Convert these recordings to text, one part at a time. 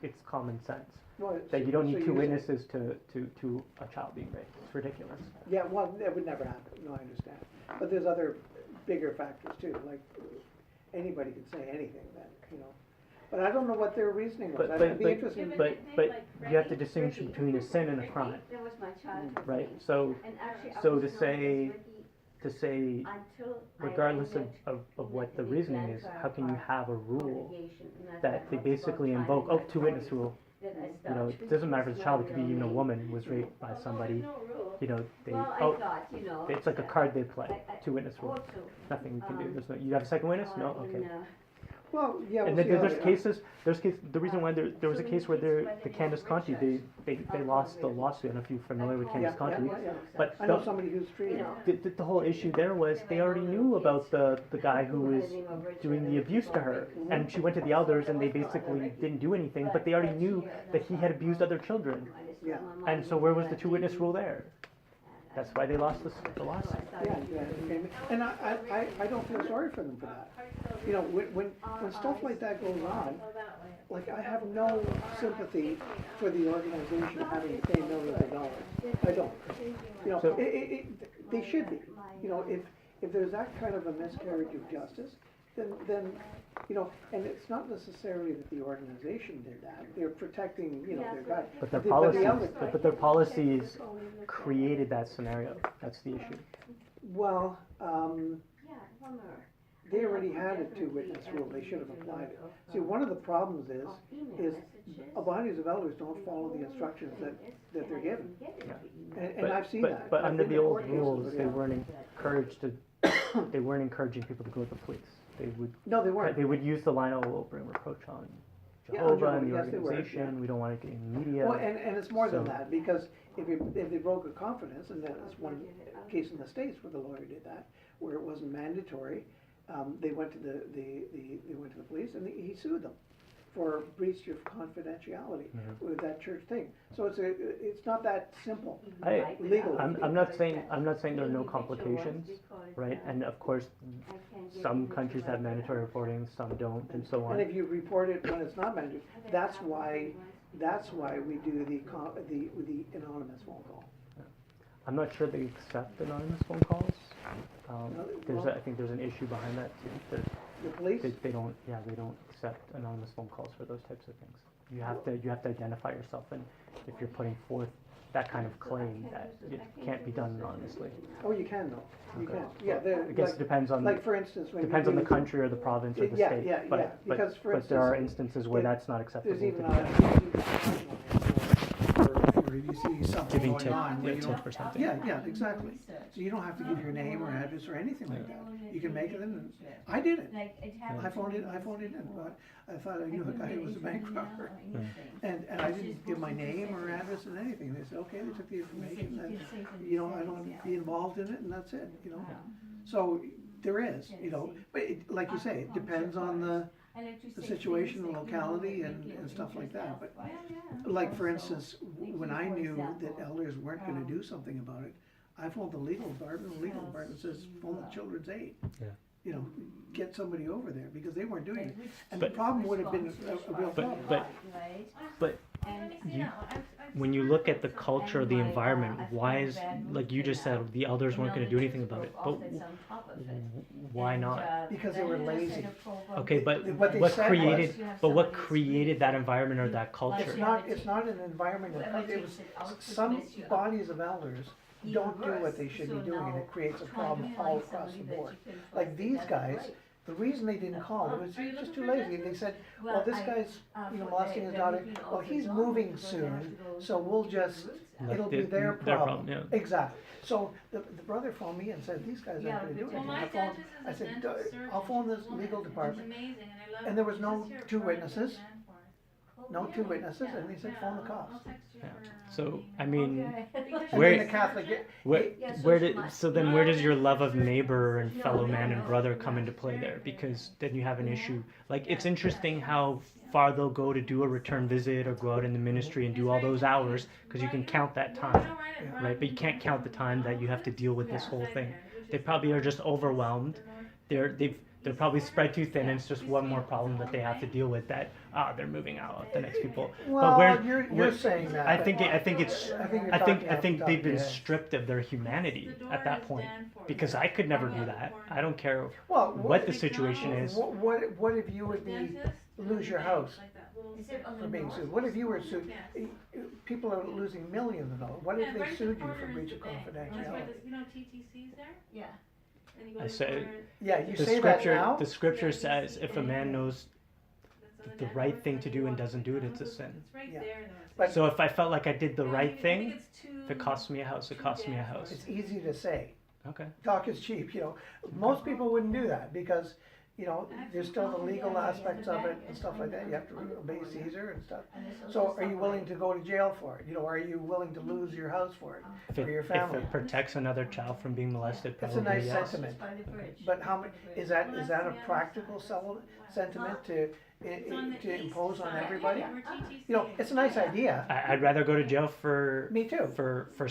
it's common sense. Well, That you don't need so two you- witnesses to a child being raped. It's ridiculous. Yeah, well, that would never happen, no, I understand. But there's other bigger factors too, like anybody can say anything then, you know. But I don't know what their reasoning was, I'd be interested. But you have to distinguish between a sin and a crime, That was my childhood right? name. So And actually, I so was to known say as Ricky say until I regardless ended of what the in reasoning is, Atlanta how can you have a rule congregation, and that's that they why basically about invoke, time oh, two witness rule. that I You know, stopped. it doesn't matter if it's a child, it could be It's even a not woman was raped by somebody. no rule. You know, they, Well, I oh, thought, you know. it's like a card they play, I two witness rule. also, Nothing we can do. um, There's no, you have a second witness? No? in, Okay. Well, yeah, And we'll then see how there's cases, the reason why there was a case where the Candace Conti, they lost the lawsuit. I don't know if you're familiar with Candace Conti. yeah. But I know somebody who's treated. the whole issue there was they already knew about the guy who was doing the abuse to her. And she went to the elders and they basically didn't do anything, but they already knew that he had abused other children. Yeah. And so where was the two witness rule there? That's why they lost the lawsuit. Yeah, okay. And I don't feel sorry for them for that. You know, when stuff like that goes on, like I have no sympathy for the organization having to pay millions of dollars. I don't. You know, So- they should be. You know, if there's that kind of a miscarriage of justice, then you know, and it's not necessarily that the organization did that. They're protecting, you know, their guy. But their the policies, elders- but their policies created that scenario. That's the issue. Well, Yeah, one more. they already had a two-witness rule, they should have applied it. See, one of the problems is bodies of elders don't follow the instructions that they're given. And I've seen that. But I've under been the to old court cases rules, with they it. weren't encouraged to. They weren't encouraging people to go to the police. No, they weren't. They would use the line, "Oh, we'll bring reproach on Yeah, Jehovah and the yes, they were, organization. yeah. We don't want to get in the media." Well, and it's more than So- that, because if they broke a confidence, and that's one case in the States where the lawyer did that, where it wasn't mandatory, they went to they went to the police and he sued them for breach of confidentiality with that church thing. So it's not that simple. Legal. I'm not saying there are no complications, right? And of course, some countries have mandatory reporting, some don't, and so on. And if you report it when it's not mandatory, that's why we do the anonymous phone call. I'm not sure they accept anonymous phone calls. I think there's an issue behind that too. The police? They don't accept anonymous phone calls for those types of things. You have to identify yourself, and if you're putting forth that kind of claim, that it can't be done anonymously. Oh, you can though. You Okay. can. Yeah, I guess it depends on like for instance, when depends you on the do- country or the province or the state. Yeah, But because for but there are instance, instances where there- that's not acceptable. there's even to do. or if you see something Giving going tip, on where a you tip don't. or something. Yeah, exactly. So you don't have to give your name or address or anything like that. You can make it in. I did it. I phoned it in, but I thought I knew a guy who was a bank robber. And I didn't give my name or address and anything. They said, okay, they took the information and, you know, I don't be involved in it and that's it, you know. So there is, you know, but like you say, it depends on the situation, the locality and stuff like that. But like for instance, when I knew that elders weren't gonna do something about it, I phoned the legal department, the legal department says, phone the Children's Aid. Yeah. You know, get somebody over there, because they weren't doing it. And the problem would have been a real problem. But when you look at the culture, the environment, why is, like you just said, the elders weren't going to do anything about it? But why not? Because they were lazy. Okay, but What they what said created? was- But what created that environment or that culture? It's not an environment, it was, some bodies of elders don't do what they should be doing, and it creates a problem all across the board. Like these guys, the reason they didn't call, it was just too lazy. They said, well, this guy's, you know, molesting his daughter, well, he's moving soon, so we'll just, it'll be their problem. yeah. Exactly. So the brother phoned me and said, these guys aren't gonna do anything. I said, I'll phone this legal department. And there was no two witnesses. No two witnesses, and they said, phone the cops. Yeah. So I mean, And Where- then the Catholic, where does your love of neighbor and fellow man and brother come into play there? Because then you have an issue. Like it's interesting how far they'll go to do a return visit or go out in the ministry and do all those hours, because you can count that time, right? But you can't count the time that you have to deal with this whole thing. They probably are just overwhelmed. They're probably spread too thin, and it's just one more problem that they have to deal with. That they're moving out the next people. Well, but you're saying that. I but think it's I think you're I talking think off they've the been top of your head. stripped of their humanity at that point, because I could never do that. I don't care Well, what the situation is. What if you would lose your house for being sued? What if you were sued? People are losing millions of dollars. What if they sued you for breach of confidentiality? You know TTC's there? Yeah. And you go I to say corner, Yeah, you the say that scripture. now. The scripture says if a man knows that's on the Dan right Forest, thing and to you do and walk doesn't do it, down, it's a sin. It's right Yeah. there though. But- So if I felt like I did the Yeah, right I think thing, it's two- if it cost me a house, it cost me a house. It's easy to say. Okay. Talk is cheap, you know. Most people wouldn't do that because, you know, there's still the legal aspects of it and stuff like that. You have to obey Caesar and stuff. So are you willing to go to jail for it? You know, are you willing to lose your house for it? If For your if family? it protects another child from being molested, It's probably a nice yes. sentiment. But how many, is that a practical sentiment to impose on everybody? You know, it's a nice idea. I'd rather go to jail for Me too. for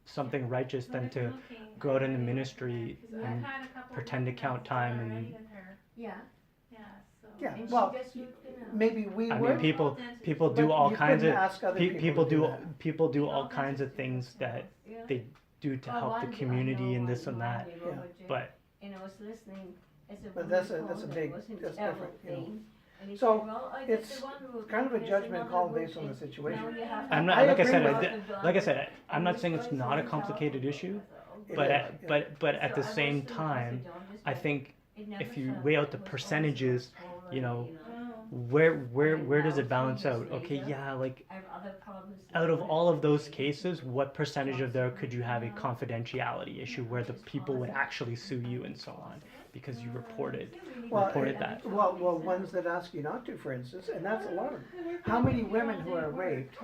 something righteous than to go out in the ministry and pretend to count time and Yeah. Yeah, And well, she just looked it up. maybe we I mean would. people but do all you kinds couldn't of ask other people to do do that. people do all kinds of things that they do to help the community and this and that. But And I was listening as a But woman that's a called big- that was in that's Errol different, you know. thing, and he So, said, well, I it's did the one route, kind of a there's judgment another call route, based on the and situation. now you have I'm to- not I like I agree said with I it. did, like I said I'm not saying it's not a complicated issue, It but is, yeah. but at the same time I think if you weigh out the percentages, you know, where does it balance out? Okay, yeah, like I have other problems. out of all of those cases, what percentage of there could you have a confidentiality issue where the people would actually sue you and so on because you reported that? Well, ones that ask you not to, for instance, and that's a lot of. How many women who are raped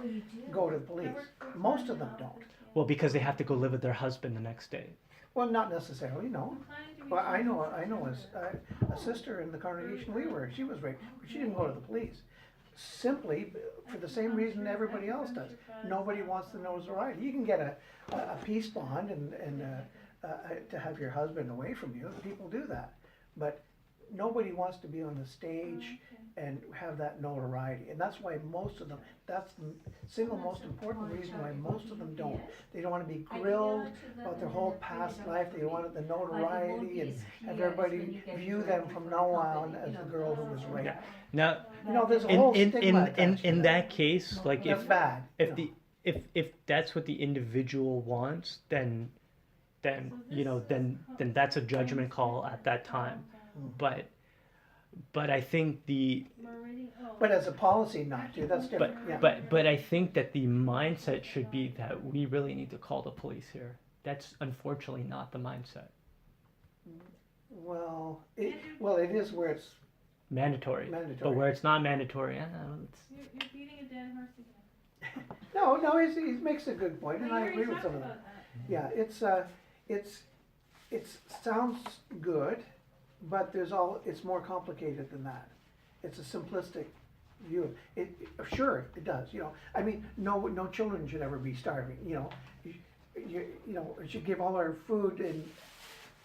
go to the police? Most of them don't. Well, because they have to go live with their husband the next day. Well, not necessarily, no. Well, I know a sister in the congregation we were. She was raped, but she didn't go to the police. Simply for the same reason everybody else does. Nobody wants the notoriety. You can get a peace bond and to have your husband away from you. People do that, but nobody wants to be on the stage and have that notoriety. And that's why most of them. That's the single most important reason why most of them don't. They don't want to be grilled about their whole past life. They want the notoriety and have everybody view them from now on as the girl who was raped. Yeah. Now, You know, there's a in whole in stigma in attached to in that case, like That's if bad. if you know. the if that's what the individual wants, then you know then that's a judgment call at that time. But I think But as a policy not to, that's different, yeah. but I think that the mindset should be that we really need to call the police here. That's unfortunately not the mindset. Well, it is where it's Mandatory. But mandatory. where it's not mandatory, it's, You're beating a dead horse again. No, he makes a good point, and I agree with some of that. Yeah, it sounds good, but it's more complicated than that. It's a simplistic view. Sure, it does, you know. I mean, no children should ever be starving, you know. You know, you should give all our food and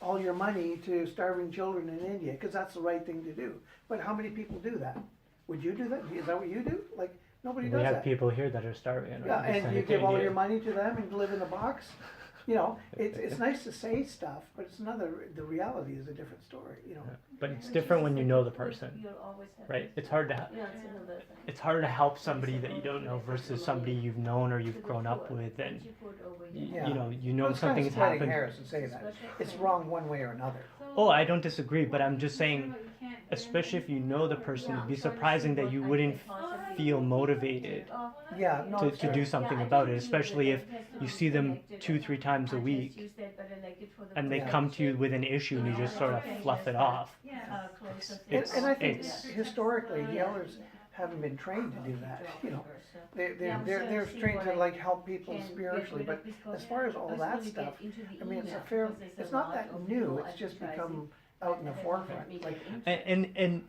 all your money to starving children in India, because that's the right thing to do. But how many people do that? Would you do that? Is that what you do? Like, nobody we does have that. people here that are starving. Yeah, right? and Send you it to give all India. your money to them and live in a box. You know, it's nice to say stuff, but the reality is a different story, you know. But it's different when you know the person, right? It's hard to help somebody that you don't know versus somebody you've known or you've grown up with, and Yeah. you know Well, it's something kind has of splitting happened. hairs to say that. It's wrong one way or another. Oh, I don't disagree, but I'm just saying, especially if you know the person, it'd be surprising that you wouldn't feel motivated Yeah, no, it's to true. do something about it, especially if you see them 2-3 times a week and they Yeah. come to you with an issue and you just sort of fluff it off. And I think it's- historically, the elders haven't been trained to do that, you know. They're trained to like help people spiritually, but as far as all that stuff, I mean, it's not that new, it's just become out in the forefront, like. And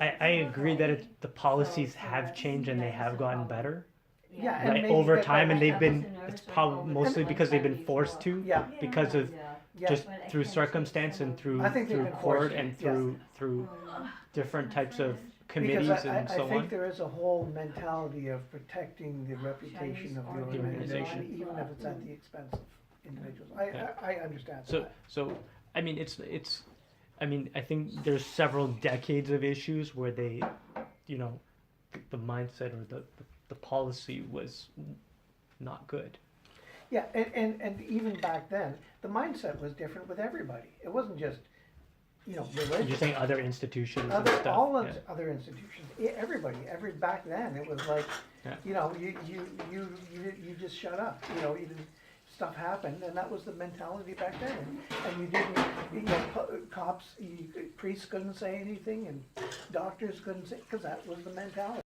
I agree that the policies have changed and they have gotten better, Yeah, and right, maybe over get time, and better they've stuff. been, it's probably mostly because they've been forced to, Yeah, because of Yeah. just Well, I through can't say circumstance some and of through I think they've through been court forced, and yes. through different types of committees Because and so I think on. there is a whole mentality of protecting the reputation of the organization, even if it's at the expense of individuals. I understand that. So I mean I mean I think there's several decades of issues where they, you know, the mindset or the policy was not good. Yeah, and even back then, the mindset was different with everybody. It wasn't just, you know, You're religious. saying other institutions and Other, stuff. all yeah. of other institutions, everybody, back then, it was like, Yeah. you know, you just shut up, you know, you didn't, stuff happened, and that was the mentality back then, and you didn't, you know, cops, priests couldn't say anything, and doctors couldn't say, because that was the mentality.